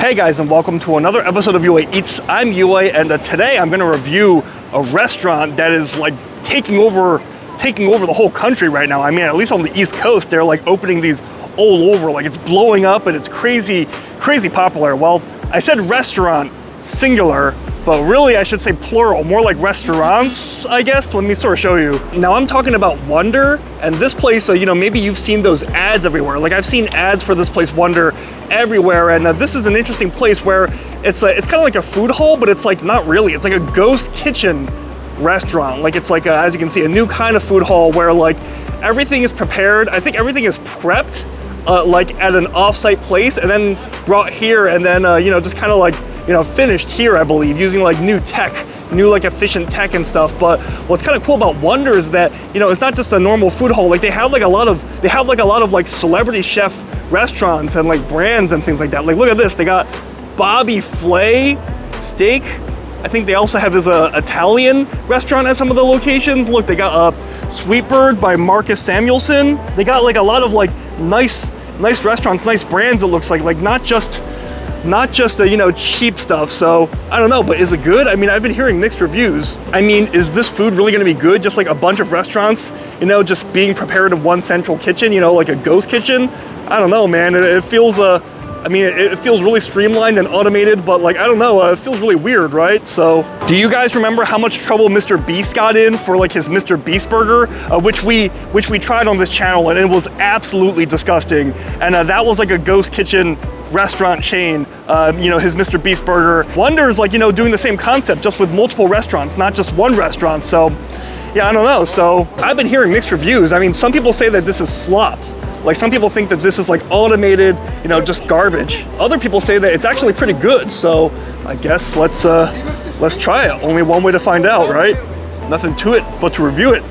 Hey guys, and welcome to another episode of UA Eats. I'm UA, and today I'm going to review a restaurant that is like taking over the whole country right now. I mean, at least on the East Coast, they're like opening these all over, like it's blowing up and it's crazy popular. Well, I said restaurant singular, but really I should say plural, more like restaurants, I guess. Let me sort of show you. Now I'm talking about Wonder, and this place, you know, maybe you've seen those ads everywhere. Like I've seen ads for this place Wonder everywhere, and this is an interesting place where it's kind of like a food hall, but it's like not really. It's like a ghost kitchen restaurant. Like it's like as you can see, a new kind of food hall where like everything is prepared. I think everything is prepped like at an off-site place and then brought here, and then you know, just kind of like, you know, finished here, I believe, using like new tech, new like efficient tech and stuff. But what's kind of cool about Wonder is that, you know, it's not just a normal food hall. Like they have like a lot of like celebrity chef restaurants and like brands and things like that. Like look at this, they got Bobby Flay steak. I think they also have this Italian restaurant at some of the locations. Look, they got Streetbird by Marcus Samuelsson. They got like a lot of like nice restaurants, nice brands. It looks like not just you know, cheap stuff. So I don't know, but is it good? I mean, I've been hearing mixed reviews. I mean, is this food really gonna be good? Just like a bunch of restaurants, you know, just being prepared in one central kitchen, you know, like a ghost kitchen? I don't know, man. It feels I mean, it feels really streamlined and automated, but like, I don't know, it feels really weird, right? So, do you guys remember how much trouble Mr. Beast got in for like his Mr. Beast burger, which we tried on this channel, and it was absolutely disgusting. And that was like a ghost kitchen restaurant chain, you know, his Mr. Beast burger. Wonder is like, you know, doing the same concept, just with multiple restaurants, not just one restaurant. So, yeah, I don't know. So, I've been hearing mixed reviews. I mean, some people say that this is slop. Like some people think that this is like automated, you know, just garbage. Other people say that it's actually pretty good. So I guess let's try it. Only one way to find out, right? Nothing to it but to review it.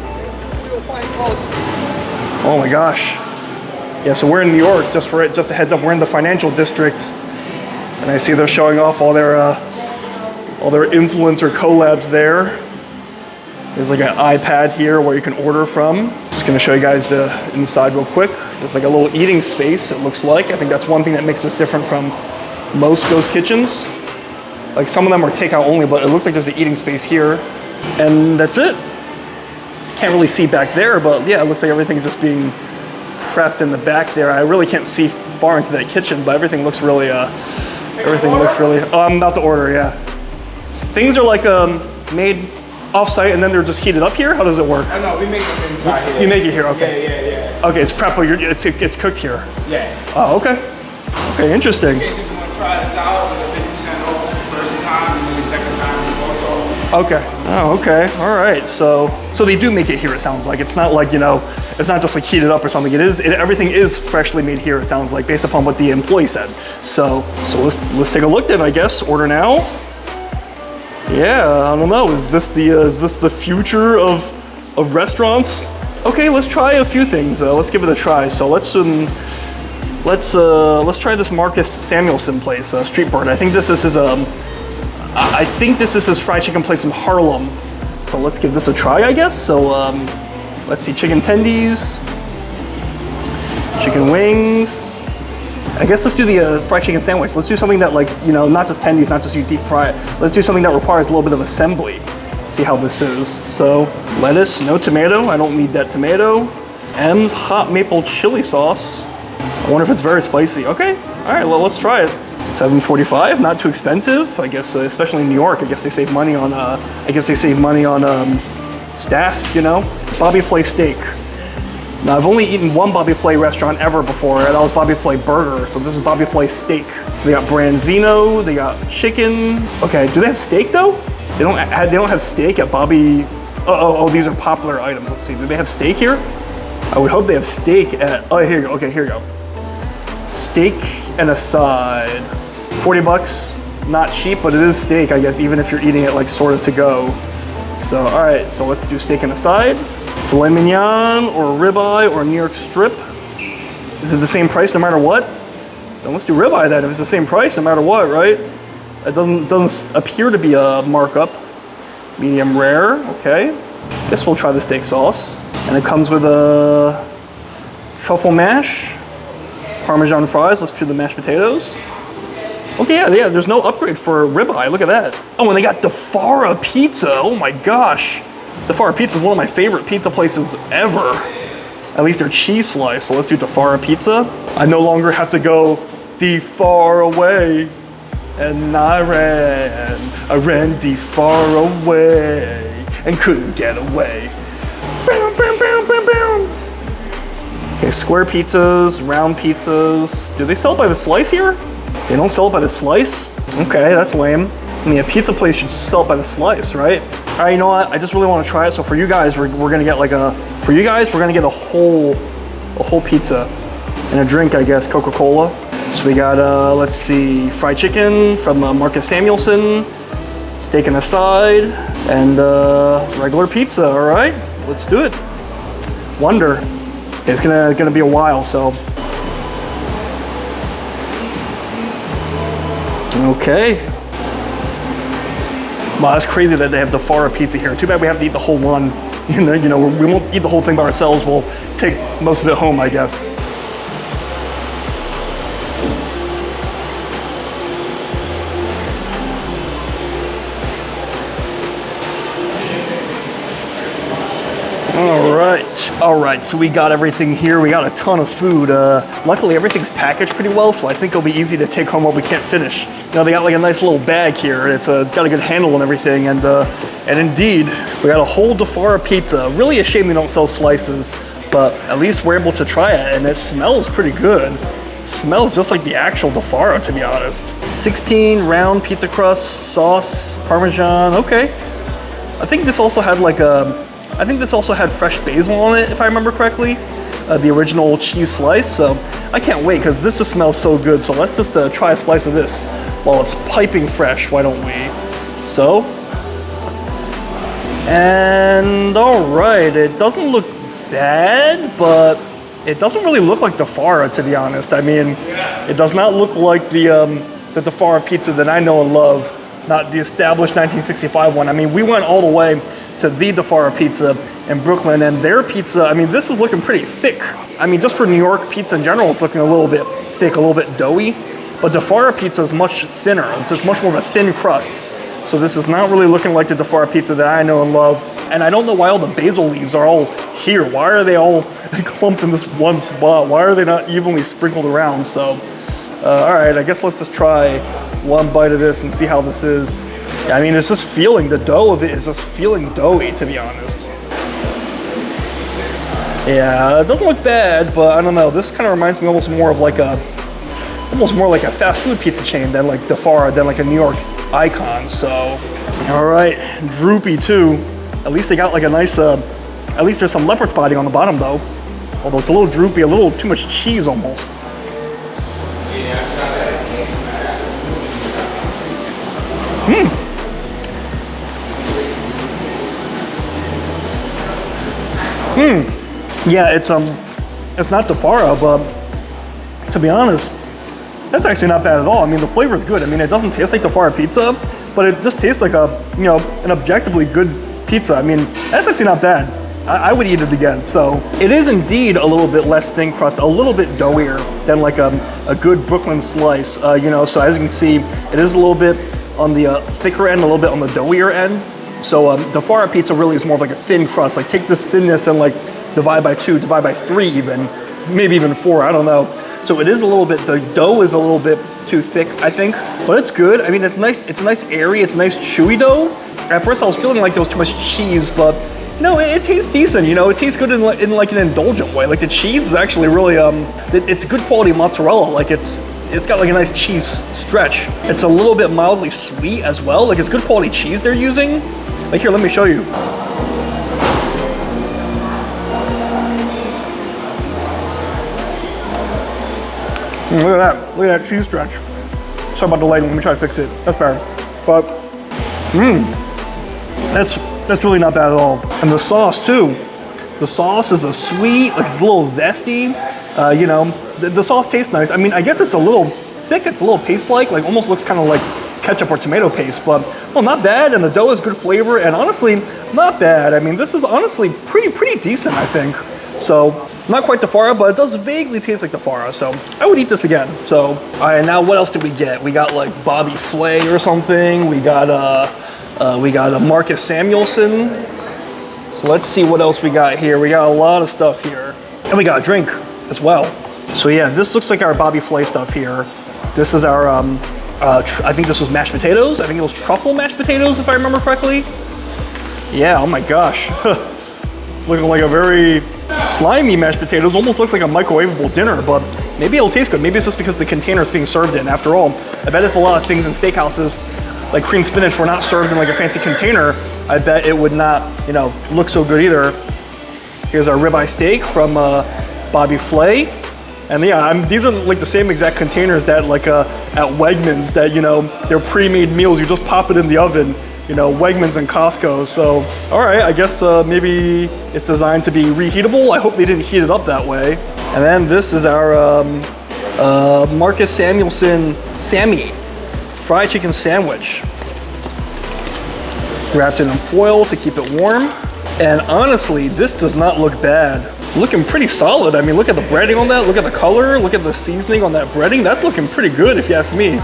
Oh my gosh. Yeah, so we're in New York, just a heads up, we're in the financial district. And I see they're showing off all their influencer collabs there. There's like an iPad here where you can order from. Just gonna show you guys the inside real quick. There's like a little eating space, it looks like. I think that's one thing that makes this different from most ghost kitchens. Like some of them are takeout only, but it looks like there's an eating space here. And that's it. Can't really see back there, but yeah, it looks like everything's just being prepped in the back there. I really can't see far into that kitchen, but everything looks really, oh, I'm about to order, yeah. Things are like made off-site and then they're just heated up here? How does it work? Oh no, we make it inside here. You make it here, okay. Yeah. Okay, it's prep, it's cooked here. Yeah. Oh, okay. Okay, interesting. In case if you want to try this out, it's a 50% off the first time, and then the second time also. Okay. Oh, okay. All right. So they do make it here, it sounds like. It's not like, you know, it's not just like heated up or something. Everything is freshly made here, it sounds like, based upon what the employee said. So let's take a look then, I guess. Order now. Yeah, I don't know. Is this the future of restaurants? Okay, let's try a few things. Let's give it a try. So let's try this Marcus Samuelsson place, Streetbird. I think this is his fried chicken place in Harlem. So let's give this a try, I guess. So let's see, chicken tendies, chicken wings. I guess let's do the fried chicken sandwich. Let's do something that, like, you know, not just tendies, not just you deep fry it. Let's do something that requires a little bit of assembly. See how this is. So lettuce, no tomato. I don't need that tomato. M's hot maple chili sauce. I wonder if it's very spicy. Okay, all right, well, let's try it. $7.45, not too expensive. I guess, especially in New York, I guess they save money on, staff, you know. Bobby Flay steak. Now, I've only eaten one Bobby Flay restaurant ever before, and that was Bobby Flay burger. So this is Bobby Flay steak. So they got branzino, they got chicken. Okay, do they have steak though? They don't have steak at Bobby. Oh, these are popular items. Let's see, do they have steak here? I would hope they have steak at, oh, here you go, okay, here you go. Steak and a side. 40 bucks, not cheap, but it is steak, I guess, even if you're eating it like sort of to go. So, all right, so let's do steak and a side. Filet mignon or ribeye or New York strip. Is it the same price no matter what? Then let's do ribeye then, if it's the same price no matter what, right? It doesn't appear to be a markup. Medium rare, okay. Guess we'll try the steak sauce. And it comes with a truffle mash, Parmesan fries. Let's do the mashed potatoes. Okay, yeah, there's no upgrade for ribeye, look at that. Oh, and they got the Fara pizza, oh my gosh. The Fara pizza is one of my favorite pizza places ever. At least their cheese slice, so let's do the Fara pizza. I no longer have to go the far away, and I ran the far away, and couldn't get away. Boom, boom, boom, boom, boom. Okay, square pizzas, round pizzas. Do they sell it by the slice here? They don't sell it by the slice? Okay, that's lame. I mean, a pizza place should sell it by the slice, right? All right, you know what? I just really want to try it. So for you guys, we're gonna get like a, for you guys, we're gonna get a whole pizza and a drink, I guess, Coca-Cola. So we got, let's see, fried chicken from Marcus Samuelsson, steak on the side, and regular pizza, all right? Let's do it. Wonder. Okay, it's gonna be a while, so. Okay. Wow, that's crazy that they have the Fara pizza here. Too bad we have to eat the whole one. You know, we won't eat the whole thing by ourselves. We'll take most of it home, I guess. All right, so we got everything here. We got a ton of food. Luckily, everything's packaged pretty well, so I think it'll be easy to take home what we can't finish. You know, they got like a nice little bag here. It's got a good handle and everything, and indeed, we got a whole Fara pizza. Really a shame they don't sell slices, but at least we're able to try it, and it smells pretty good. It smells just like the actual Fara, to be honest. 16 round pizza crust, sauce, Parmesan, okay. I think this also had like I think this also had fresh basil on it, if I remember correctly. The original cheese slice, so I can't wait because this just smells so good. So let's just try a slice of this while it's piping fresh, why don't we? So, and all right, it doesn't look bad, but it doesn't really look like the Fara, to be honest. I mean, it does not look like the Fara pizza that I know and love, not the established 1965 one. I mean, we went all the way to the Fara pizza in Brooklyn, and their pizza, I mean, this is looking pretty thick. I mean, just for New York pizza in general, it's looking a little bit thick, a little bit doughy, but the Fara pizza is much thinner. It's much more of a thin crust. So this is not really looking like the Fara pizza that I know and love. And I don't know why all the basil leaves are all here. Why are they all clumped in this one spot? Why are they not evenly sprinkled around? So, all right, I guess let's just try one bite of this and see how this is. Yeah, I mean, it's just feeling, the dough of it is just feeling doughy, to be honest. Yeah, it doesn't look bad, but I don't know. This kind of reminds me almost more like a fast food pizza chain than like the Fara, than like a New York icon. So, all right, droopy too. At least they got like a nice, at least there's some leopard spotting on the bottom though. Although it's a little droopy, a little too much cheese almost. Yeah, it's not the Fara, but to be honest, that's actually not bad at all. I mean, the flavor is good. I mean, it doesn't taste like the Fara pizza, but it just tastes like an objectively good pizza. I mean, that's actually not bad. I would eat it again. So it is indeed a little bit less thin crust, a little bit doughier than like a good Brooklyn slice. So as you can see, it is a little bit on the thicker end, a little bit on the doughier end. So the Fara pizza really is more of like a thin crust. Like take this thinness and like divide by 2, divide by 3 even, maybe even 4, I don't know. So it is a little bit, the dough is a little bit too thick, I think, but it's good. I mean, it's nice airy, it's a nice chewy dough. At first I was feeling like there was too much cheese, but no, it tastes decent, it tastes good in like an indulgent way. Like the cheese is actually really, it's good quality mozzarella. Like it's got like a nice cheese stretch. It's a little bit mildly sweet as well. Like it's good quality cheese they're using. Like here, let me show you. Look at that cheese stretch. Sorry about the lighting, let me try to fix it. That's better. But, that's really not bad at all. And the sauce too. The sauce is a sweet, like it's a little zesty. The sauce tastes nice. I mean, I guess it's a little thick, it's a little paste-like almost looks kind of like ketchup or tomato paste, but well, not bad. And the dough has good flavor, and honestly, not bad. I mean, this is honestly pretty decent, I think. So, Not quite the Fara, but it does vaguely taste like the Fara, so I would eat this again. So, all right, now what else did we get? We got like Bobby Flay or something. We got a Marcus Samuelsson. So let's see what else we got here. We got a lot of stuff here. And we got a drink as well. So yeah, this looks like our Bobby Flay stuff here. This is our, I think this was mashed potatoes. I think it was truffle mashed potatoes, if I remember correctly. Yeah, oh my gosh. It's looking like a very slimy mashed potatoes. Almost looks like a microwavable dinner, but maybe it'll taste good. Maybe it's just because the container is being served in. After all, I bet if a lot of things in steakhouses, like cream spinach, were not served in like a fancy container, I bet it would not, you know, look so good either. Here's our ribeye steak from Bobby Flay. And yeah, these are like the same exact containers that like at Wegmans that, you know, they're pre-made meals. You just pop it in the oven, you know, Wegmans and Costco. So, all right, I guess maybe it's designed to be reheatable. I hope they didn't heat it up that way. And then this is our Marcus Samuelsson Sammy fried chicken sandwich. Wrapped it in foil to keep it warm. And honestly, this does not look bad. Looking pretty solid. I mean, look at the breading on that. Look at the color. Look at the seasoning on that breading. That's looking pretty good if you ask me.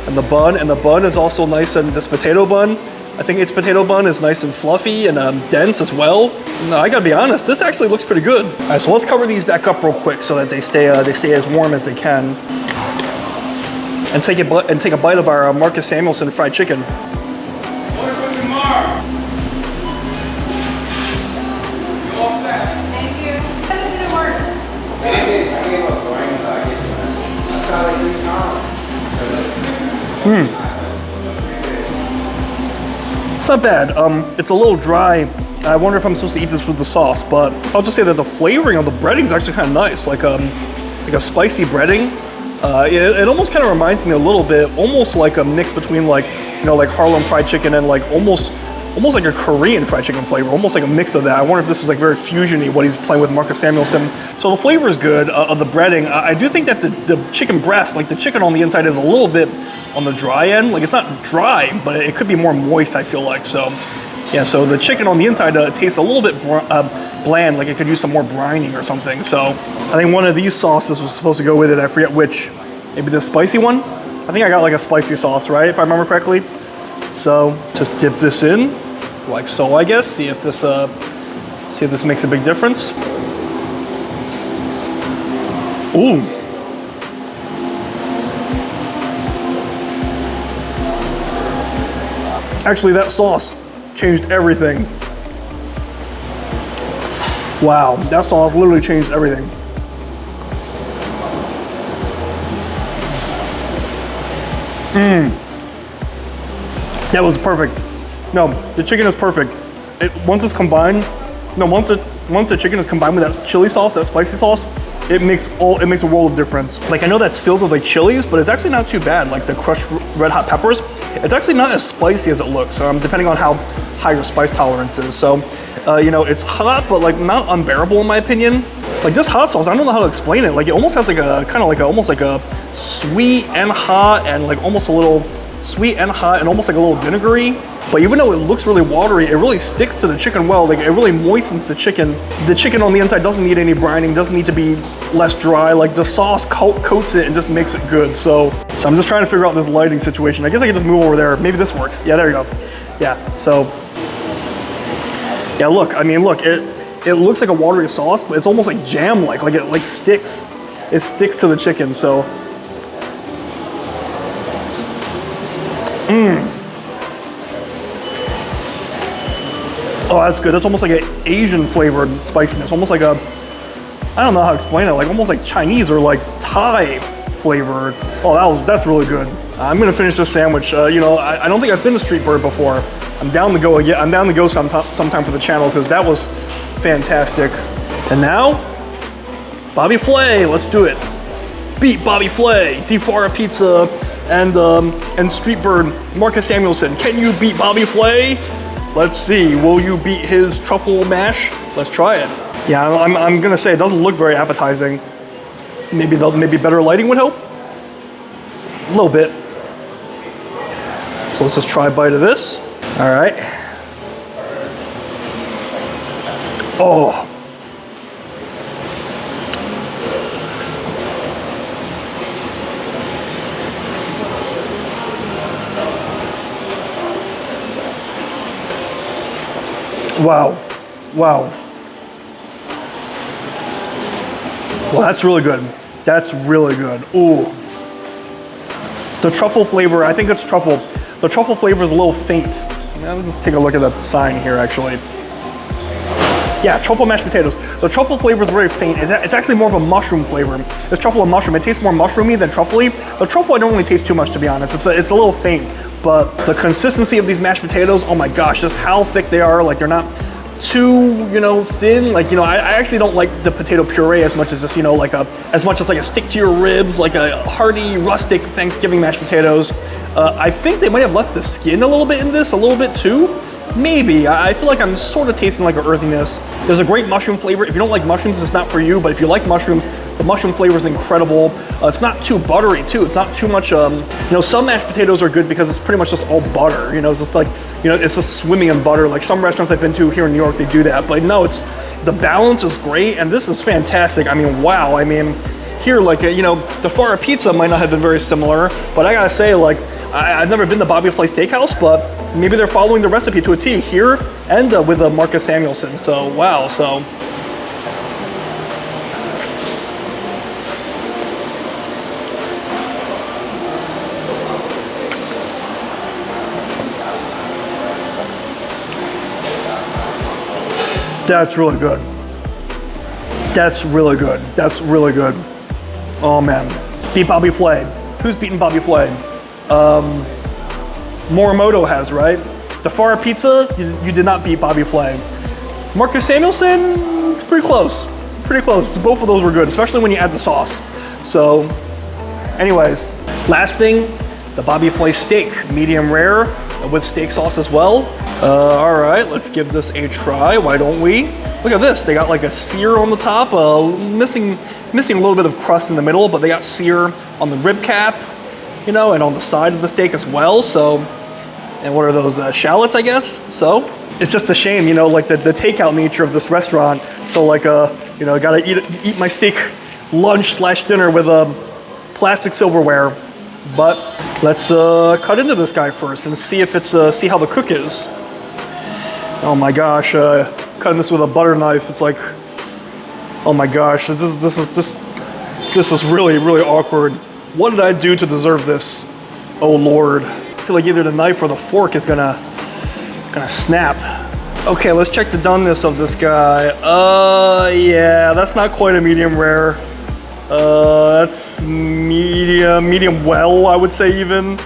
And the bun is also nice, and this potato bun, I think its potato bun is nice and fluffy and dense as well. No, I gotta be honest, this actually looks pretty good. All right, so let's cover these back up real quick so that they stay as warm as they can. And take a bite of our Marcus Samuelsson fried chicken. Order for tomorrow. You all set? Thank you. It didn't work. I gave up. I tried like 3 times. It's not bad. It's a little dry. I wonder if I'm supposed to eat this with the sauce, but I'll just say that the flavoring of the breading is actually kind of nice. Like it's like a spicy breading. It almost kind of reminds me a little bit, almost like a mix between like, you know, like Harlem fried chicken and like almost like a Korean fried chicken flavor, almost like a mix of that. I wonder if this is like very fusion-y, what he's playing with Marcus Samuelsson. So the flavor is good of the breading. I do think that the chicken breast, like the chicken on the inside is a little bit on the dry end. Like it's not dry, but it could be more moist, I feel like. So yeah, so the chicken on the inside tastes a little bit bland, like it could use some more brining or something. So I think one of these sauces was supposed to go with it. I forget which. Maybe the spicy one? I think I got like a spicy sauce, right? If I remember correctly. So just dip this in, like so, I guess. See if this makes a big difference. Ooh. Actually, that sauce changed everything. Wow, that sauce literally changed everything. That was perfect. No, the chicken is perfect. Once the chicken is combined with that chili sauce, that spicy sauce, it makes a world of difference. Like I know that's filled with like chilies, but it's actually not too bad. Like the crushed red hot peppers, it's actually not as spicy as it looks. Depending on how high your spice tolerance is. So, you know, it's hot, but like not unbearable in my opinion. Like this hot sauce, I don't know how to explain it. Like it almost has like a kind of like almost like a sweet and hot, and like almost a little sweet and hot, and almost like a little vinegary. But even though it looks really watery, it really sticks to the chicken well. Like it really moistens the chicken. The chicken on the inside doesn't need any brining, doesn't need to be less dry. Like the sauce coats it and just makes it good. So I'm just trying to figure out this lighting situation. I guess I can just move over there. Maybe this works. Yeah, there you go. Yeah, so. Yeah, look, I mean, look, it looks like a watery sauce, but it's almost like jam-like. Like it like sticks. It sticks to the chicken, so. Oh, that's good. That's almost like an Asian flavored spiciness. Almost like a, I don't know how to explain it. Like almost like Chinese or like Thai flavored. Oh, that's really good. I'm gonna finish this sandwich. You know, I don't think I've been to Streetbird before. I'm down to go again. I'm down to go sometime for the channel because that was fantastic. And now, Bobby Flay. Let's do it. Beat Bobby Flay, Fara Pizza, and Streetbird Marcus Samuelsson. Can you beat Bobby Flay? Let's see, will you beat his truffle mash? Let's try it. Yeah, I'm gonna say it doesn't look very appetizing. Maybe better lighting would help? A little bit. So let's just try a bite of this. All right. Oh. Wow. Wow. Well, that's really good. That's really good. Ooh. The truffle flavor, I think it's truffle. The truffle flavor is a little faint. Let me just take a look at the sign here, actually. Yeah, truffle mashed potatoes. The truffle flavor is very faint. It's actually more of a mushroom flavor. It's truffle and mushroom. It tastes more mushroomy than truffly. The truffle I don't really taste too much, to be honest. It's a little faint, but the consistency of these mashed potatoes, oh my gosh, just how thick they are. Like they're not too, you know, thin. Like, you know, I actually don't like the potato puree as much as this, you know, like as much as like a stick to your ribs, like a hearty, rustic Thanksgiving mashed potatoes. I think they might have left the skin a little bit in this, a little bit too. Maybe. I feel like I'm sort of tasting like an earthiness. There's a great mushroom flavor. If you don't like mushrooms, it's not for you, but if you like mushrooms, the mushroom flavor is incredible. It's not too buttery too. It's not too much, you know, some mashed potatoes are good because it's pretty much just all butter. You know, it's just like, you know, it's just swimming in butter. Like some restaurants I've been to here in New York, they do that. But no, the balance is great, and this is fantastic. I mean, wow. I mean, here, like, you know, the Fara pizza might not have been very similar, but I gotta say, like, I've never been to Bobby Flay Steakhouse, but maybe they're following the recipe to a T here and with Marcus Samuelsson. So, wow. So, that's really good. That's really good. That's really good. Oh man. Beat Bobby Flay. Who's beaten Bobby Flay? Morimoto has, right? The Fara pizza, you did not beat Bobby Flay. Marcus Samuelsson, it's pretty close. Pretty close. Both of those were good, especially when you add the sauce. So, anyways, last thing, the Bobby Flay steak, medium rare with steak sauce as well. All right, let's give this a try. Why don't we? Look at this. They got like a sear on the top, missing a little bit of crust in the middle, but they got sear on the rib cap, you know, and on the side of the steak as well. So, and what are those, shallots, I guess? So, it's just a shame, you know, like the takeout nature of this restaurant. So like, you know, I gotta eat my steak lunch / dinner with plastic silverware. But let's cut into this guy first and see if it's, see how the cook is. Oh my gosh, cutting this with a butter knife, it's like, oh my gosh, this is really, really awkward. What did I do to deserve this? Oh Lord. I feel like either the knife or the fork is gonna snap. Okay, let's check the doneness of this guy. Yeah, that's not quite a medium rare. That's medium well, I would say even.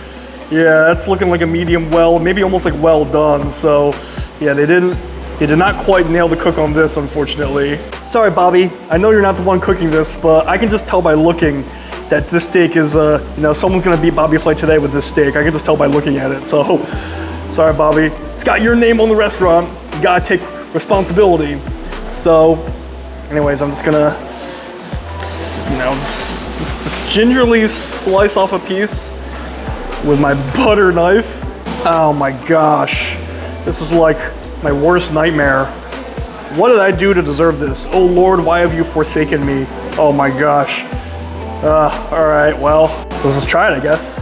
Yeah, that's looking like a medium well, maybe almost like well done. So yeah, they did not quite nail the cook on this, unfortunately. Sorry, Bobby, I know you're not the one cooking this, but I can just tell by looking that this steak is, you know, someone's gonna beat Bobby Flay today with this steak. I can just tell by looking at it, so sorry, Bobby. It's got your name on the restaurant. You gotta take responsibility. So, anyways, I'm just gonna, you know, just gingerly slice off a piece with my butter knife. Oh my gosh, this is like my worst nightmare. What did I do to deserve this? Oh Lord, why have you forsaken me? Oh my gosh. All right, well, let's just try it, I guess.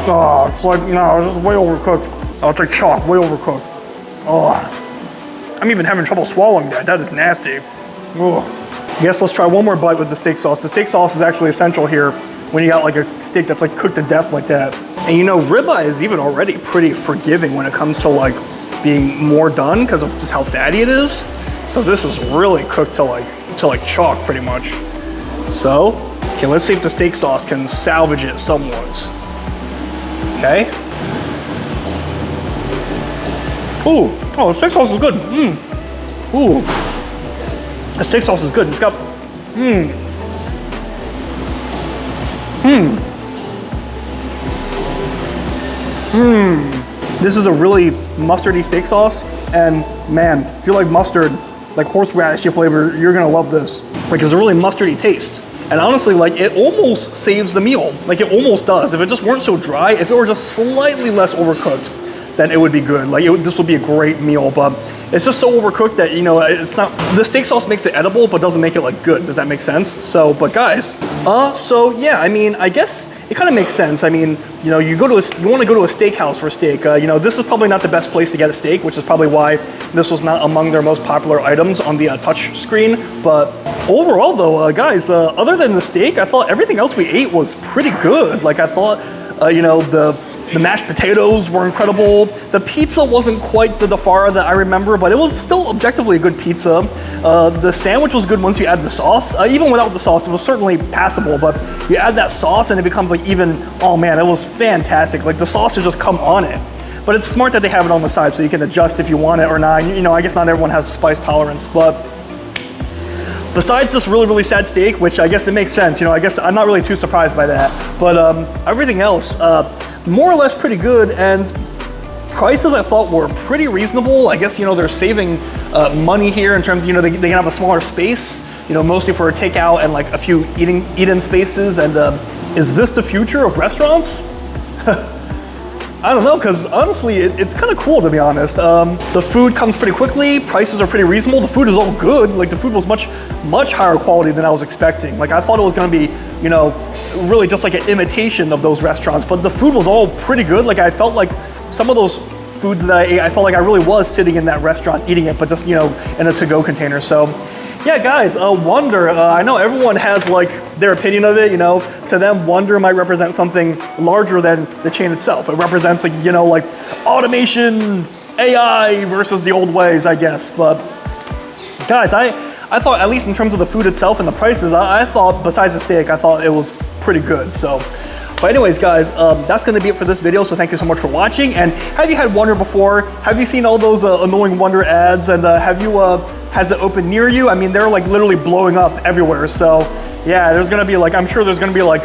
Oh, it's like, no, it's just way overcooked. Oh, it's like chalk, way overcooked. Oh, I'm even having trouble swallowing that. That is nasty. Oh. Guess let's try one more bite with the steak sauce. The steak sauce is actually essential here when you got like a steak that's like cooked to death like that. And you know, ribeye is even already pretty forgiving when it comes to like being more done because of just how fatty it is. So this is really cooked to like chalk pretty much. So, okay, let's see if the steak sauce can salvage it somewhat. Okay. Ooh, oh, the steak sauce is good. Ooh, the steak sauce is good. It's got, This is a really mustardy steak sauce, and man, if you like mustard, like horseradishy flavor, you're gonna love this. Like, it's a really mustardy taste. And honestly, like, it almost saves the meal. Like, it almost does. If it just weren't so dry, if it were just slightly less overcooked, then it would be good. Like this would be a great meal, but it's just so overcooked that, you know, it's not, the steak sauce makes it edible, but doesn't make it like good. Does that make sense? So, but guys, so yeah, I mean, I guess it kind of makes sense. I mean, you know, you want to go to a steakhouse for a steak. You know, this is probably not the best place to get a steak, which is probably why this was not among their most popular items on the touch screen. But overall though, guys, other than the steak, I thought everything else we ate was pretty good. Like I thought, you know, the mashed potatoes were incredible. The pizza wasn't quite the Fara that I remember, but it was still objectively a good pizza. The sandwich was good once you add the sauce. Even without the sauce, it was certainly passable, but you add that sauce and it becomes like even, oh man, it was fantastic. Like the sauce would just come on it. But it's smart that they have it on the side so you can adjust if you want it or not. You know, I guess not everyone has spice tolerance, but besides this really, really sad steak, which I guess it makes sense, you know, I guess I'm not really too surprised by that. But everything else, more or less pretty good, and prices I thought were pretty reasonable. I guess, you know, they're saving money here in terms of, you know, they can have a smaller space, you know, mostly for takeout and like a few eat-in spaces. And is this the future of restaurants? I don't know, because honestly, it's kind of cool, to be honest. The food comes pretty quickly, prices are pretty reasonable, the food is all good. Like the food was much higher quality than I was expecting. Like I thought it was gonna be, you know, really just like an imitation of those restaurants, but the food was all pretty good. Like I felt like some of those foods that I ate, I felt like I really was sitting in that restaurant eating it, but just, you know, in a to-go container. So yeah, guys, Wonder, I know everyone has like their opinion of it, you know. To them, Wonder might represent something larger than the chain itself. It represents like, you know, like automation, AI versus the old ways, I guess. But guys, I thought, at least in terms of the food itself and the prices, I thought besides the steak, I thought it was pretty good. So, but anyways, guys, that's gonna be it for this video. So thank you so much for watching. And have you had Wonder before? Have you seen all those annoying Wonder ads? And has it opened near you? I mean, they're like literally blowing up everywhere. So yeah, there's gonna be like, I'm sure there's gonna be like,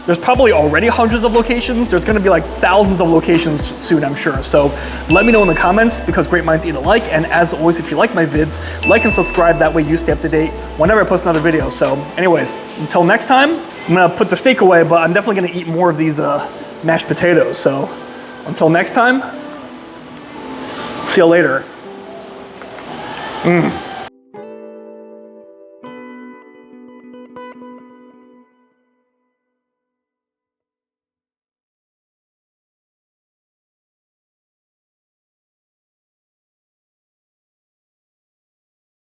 there's probably already hundreds of locations. There's gonna be like thousands of locations soon, I'm sure. So let me know in the comments, because great minds eat alike. And as always, if you like my vids, like and subscribe. That way you stay up to date whenever I post another video. So anyways, until next time, I'm gonna put the steak away, but I'm definitely gonna eat more of these mashed potatoes. So until next time, see you later.